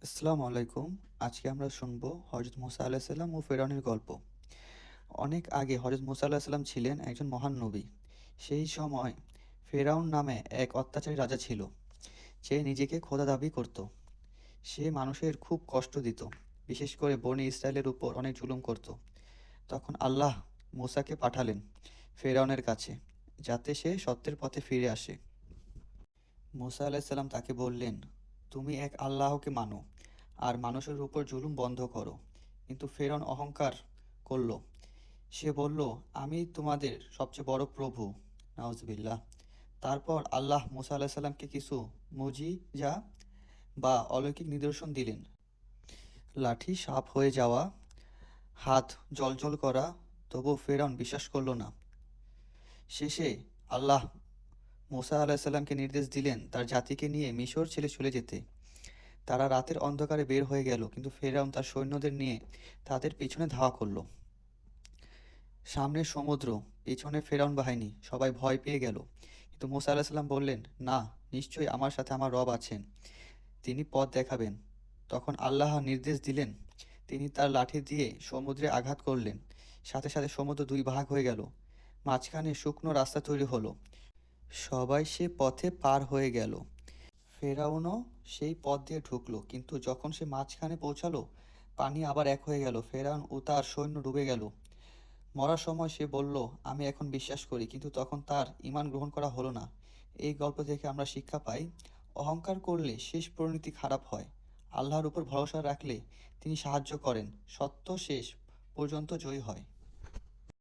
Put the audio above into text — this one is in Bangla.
আসসালামু আলাইকুম। আজকে আমরা শুনবো হযরত মুসা আলাইহিস সালাম ও ফিরআউনের গল্প। অনেক আগে হযরত মুসা আলাইহিস সালাম ছিলেন একজন মহান নবী। সেই সময় ফিরআউন নামে এক অত্যাচারী রাজা ছিল, যে নিজেকে খোদা দাবি করত। সে মানুষের খুব কষ্ট দিত, বিশেষ করে বনী ইসরায়েলের উপর অনেক জুলুম করত। তখন আল্লাহ মুসাকে পাঠালেন ফিরআউনের কাছে, যাতে সে সত্যের পথে ফিরে আসে। মুসা আলাইহিস সালাম তাকে বললেন, তুমি এক আল্লাহকে মানো আর মানুষের উপর জুলুম বন্ধ করো। কিন্তু ফিরআউন অহংকার করল। সে বলল, আমি তোমাদের সবচেয়ে বড় প্রভু। নাউজুবিল্লাহ। তারপর আল্লাহ মুসা আলাইহিস সালামকে কিছু মুজিজা বা অলৌকিক নিদর্শন দিলেন। লাঠি সাপ হয়ে যাওয়া, হাত জ্বলজ্বল করা। তবুও ফিরআউন বিশ্বাস করল না। শেষে আল্লাহ মুসা আলাইহিস সালামকে নির্দেশ দিলেন তার জাতিকে নিয়ে মিশর ছেড়ে চলে যেতে। তারা রাতের অন্ধকারে বের হয়ে গেল, কিন্তু ফিরআউন তার সৈন্যদের নিয়ে তাদের পিছনে ধাওয়া করল। সামনে সমুদ্র, পিছনে ফিরআউন বাহিনী, সবাই ভয় পেয়ে গেল। কিন্তু মুসা আলাইহিস সালাম বললেন, না, নিশ্চয়ই আমার সাথে আমার রব আছেন, তিনি পথ দেখাবেন। তখন আল্লাহ নির্দেশ দিলেন, তিনি তার লাঠি দিয়ে সমুদ্রে আঘাত করলেন। সাথে সাথে সমুদ্র দুই ভাগ হয়ে গেল, মাঝখানে শুকনো রাস্তা তৈরি হলো। সবাই সে পথে পার হয়ে গেল। ফেরাউনও সেই পথ দিয়ে ঢুকলো, কিন্তু যখন সে মাঝখানে পৌঁছালো, পানি আবার এক হয়ে গেল। ফেরাউন ও তার সৈন্য ডুবে গেল। মরার সময় সে বলল, আমি এখন বিশ্বাস করি, কিন্তু তখন তার ঈমান গ্রহণ করা হলো না। এই গল্প থেকে আমরা শিক্ষা পাই, অহংকার করলে শেষ পরিণতি খারাপ হয়। আল্লাহর উপর ভরসা রাখলে তিনি সাহায্য করেন, সত্য শেষ পর্যন্ত জয়ী হয়।